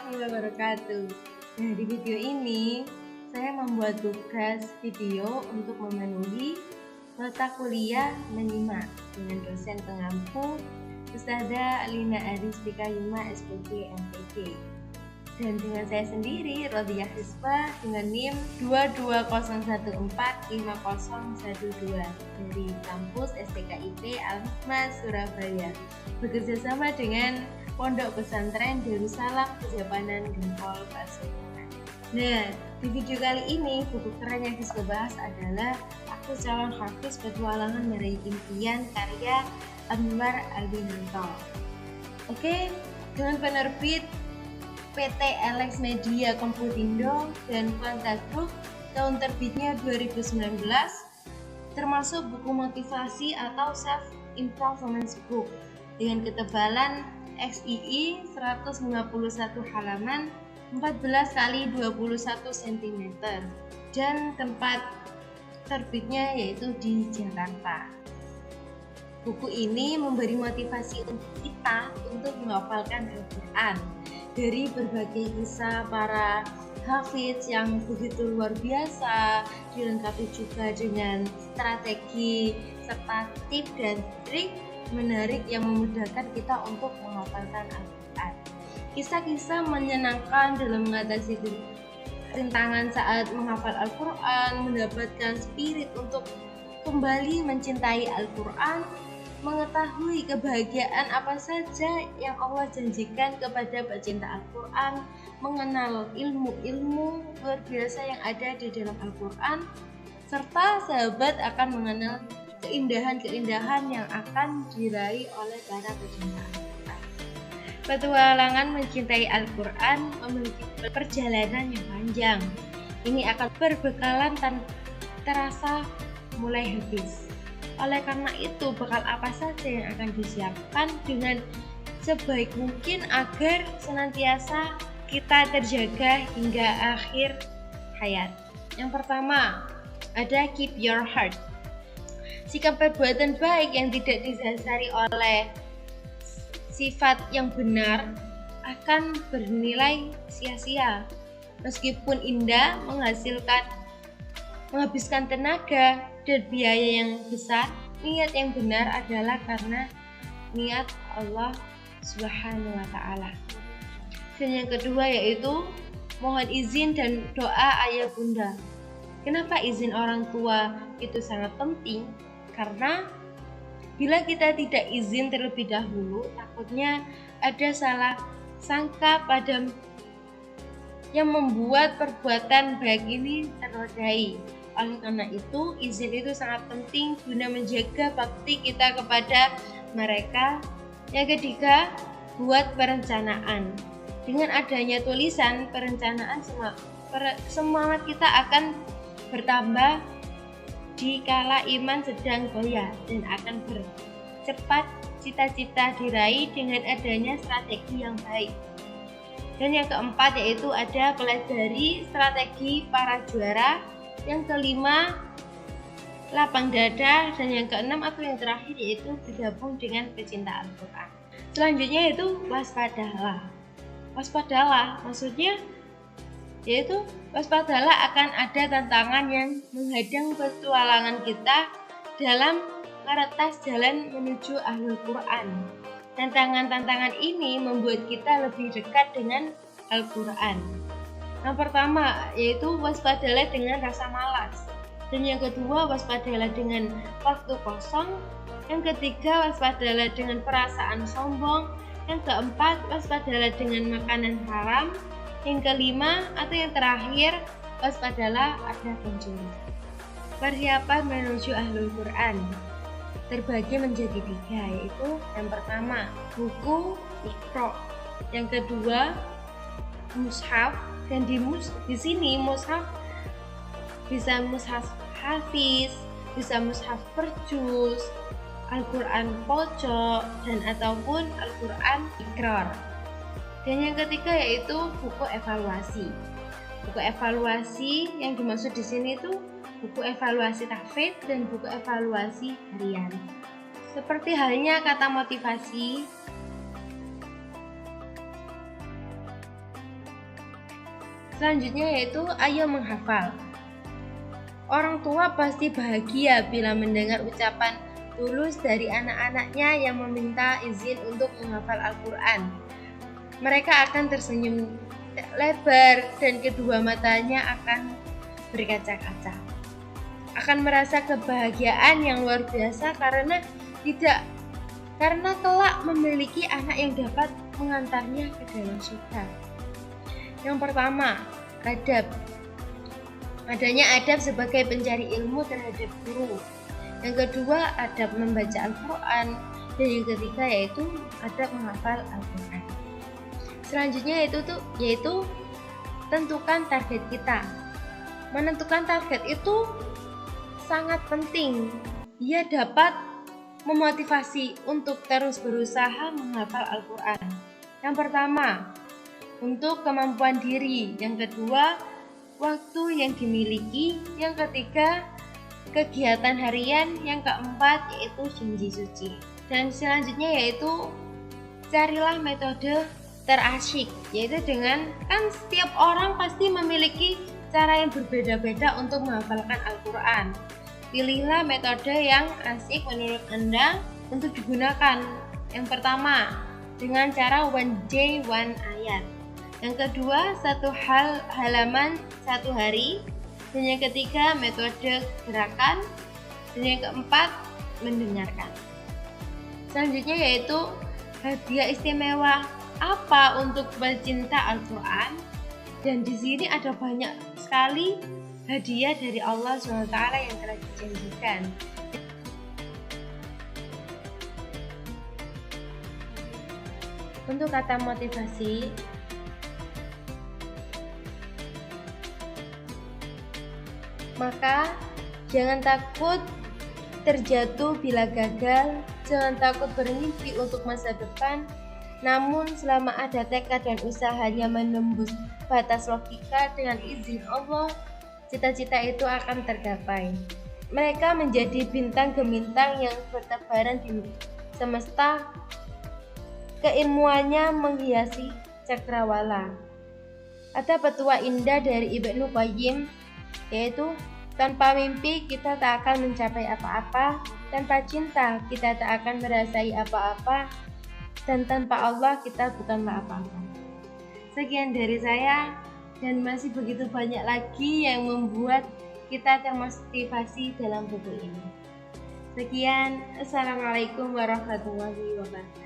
warahmatullahi wabarakatuh. Nah, di video ini saya membuat tugas video untuk memenuhi mata kuliah menyimak dengan dosen pengampu Ustazah Lina Aristika Yuma SPG MPG, dan dengan saya sendiri Rodiyah Hisbah dengan NIM 220145012 dari kampus STKIP Al-Hikmah Surabaya, bekerja sama dengan Pondok Pesantren Darussalam Kejapanan Gempol Pasuruan. Nah, di video kali ini buku keren yang kita bahas adalah Aku Calon Hafiz Petualangan Meraih Impian karya Anwar Albinanto. Oke, dengan penerbit PT Alex Media Komputindo dan Quanta Group, tahun terbitnya 2019, termasuk buku motivasi atau self improvement book dengan ketebalan XII 151 halaman 14 x 21 cm dan tempat terbitnya yaitu di Jakarta. Buku ini memberi motivasi untuk kita untuk menghafalkan Al-Quran dari berbagai kisah para hafiz yang begitu luar biasa, dilengkapi juga dengan strategi serta tips dan trik menarik yang memudahkan kita untuk menghafalkan Al-Quran. Kisah-kisah menyenangkan dalam mengatasi rintangan saat menghafal Al-Quran, mendapatkan spirit untuk kembali mencintai Al-Quran, mengetahui kebahagiaan apa saja yang Allah janjikan kepada pecinta Al-Quran, mengenal ilmu-ilmu luar biasa yang ada di dalam Al-Quran, serta sahabat akan mengenal keindahan-keindahan yang akan diraih oleh para pecinta Al-Quran. Petualangan mencintai Al-Quran memiliki perjalanan yang panjang. Ini akan berbekalan terasa mulai habis. Oleh karena itu, bekal apa saja yang akan disiapkan dengan sebaik mungkin agar senantiasa kita terjaga hingga akhir hayat. Yang pertama, ada keep your heart. Sikap perbuatan baik yang tidak didasari oleh sifat yang benar akan bernilai sia-sia. Meskipun indah, menghabiskan tenaga dan biaya yang besar, niat yang benar adalah karena niat Allah Subhanahu wa Ta'ala. Dan yang kedua yaitu mohon izin dan doa ayah bunda. Kenapa izin orang tua itu sangat penting? Karena bila kita tidak izin terlebih dahulu, takutnya ada salah sangka pada yang membuat perbuatan baik ini ternodai. Oleh karena itu, izin itu sangat penting guna menjaga bakti kita kepada mereka. Yang ketiga, buat perencanaan. Dengan adanya tulisan perencanaan, semangat kita akan bertambah dikala iman sedang goyah dan akan bercepat cita-cita diraih dengan adanya strategi yang baik. Dan yang keempat yaitu ada pelajari strategi para juara. Yang kelima, lapang dada. Dan yang keenam atau yang terakhir yaitu bergabung dengan pecinta Al-Quran. Selanjutnya yaitu waspadalah. Waspadalah maksudnya yaitu waspadalah akan ada tantangan yang menghadang petualangan kita dalam meretas jalan menuju Ahlul Quran. Tantangan-tantangan ini membuat kita lebih dekat dengan Al-Quran. Yang pertama yaitu waspadalah dengan rasa malas. Dan yang kedua waspadalah dengan waktu kosong. Yang ketiga waspadalah dengan perasaan sombong. Yang keempat waspadalah dengan makanan haram. Yang kelima atau yang terakhir, waspadalah ada pencuri. Persiapan menuju Ahlul Quran terbagi menjadi 3, yaitu yang pertama buku Iqra, yang kedua mushaf, dan di sini mushaf bisa mushaf hafiz, bisa mushaf perjuz, Al-Quran pojok, dan ataupun Al-Quran Iqrar. Dan yang ketiga yaitu buku evaluasi. Buku evaluasi yang dimaksud di sini itu buku evaluasi tahfidz dan buku evaluasi harian. Seperti halnya kata motivasi, Selanjutnya yaitu ayo menghafal. Orang tua pasti bahagia bila mendengar ucapan tulus dari anak-anaknya yang meminta izin untuk menghafal Al-Quran. Mereka akan tersenyum lebar dan kedua matanya akan berkaca-kaca. Akan merasa kebahagiaan yang luar biasa karena kelak memiliki anak yang dapat mengantarnya ke dalam surga. Yang pertama, adab. Adanya adab sebagai pencari ilmu terhadap guru. Yang kedua, adab membaca Al-Quran. Dan yang ketiga yaitu adab menghafal Al-Quran. Selanjutnya yaitu tentukan target kita. Menentukan target itu sangat penting. Ia dapat memotivasi untuk terus berusaha menghafal Al-Quran. Yang pertama, untuk kemampuan diri. Yang kedua, waktu yang dimiliki. Yang ketiga, kegiatan harian. Yang keempat yaitu janji suci. Dan selanjutnya yaitu carilah metode terasyik, yaitu dengan setiap orang pasti memiliki cara yang berbeda-beda untuk menghafalkan Al-Quran. Pilihlah metode yang asik menurut Anda untuk digunakan. Yang pertama, dengan cara one day one ayat. Yang kedua, satu halaman satu hari. Dan yang ketiga, metode gerakan. Dan yang keempat, mendengarkan. Selanjutnya yaitu hadiah istimewa apa untuk pecinta Al-Quran. Dan di sini ada banyak sekali hadiah dari Allah SWT yang telah dijanjikan. Untuk kata motivasi, maka jangan takut terjatuh bila gagal, jangan takut bermimpi untuk masa depan. Namun selama ada tekad dan usahanya menembus batas logika, dengan izin Allah, cita-cita itu akan tergapai. Mereka menjadi bintang gemintang yang bertebaran di semesta. Keilmuannya menghiasi cakrawala. Ada petua indah dari Ibnu Qayyim, yaitu tanpa mimpi kita tak akan mencapai apa-apa, tanpa cinta kita tak akan merasai apa-apa, dan tanpa Allah kita bukanlah apa-apa. Sekian dari saya, dan masih begitu banyak lagi yang membuat kita termotivasi dalam buku ini. Sekian, Assalamualaikum warahmatullahi wabarakatuh.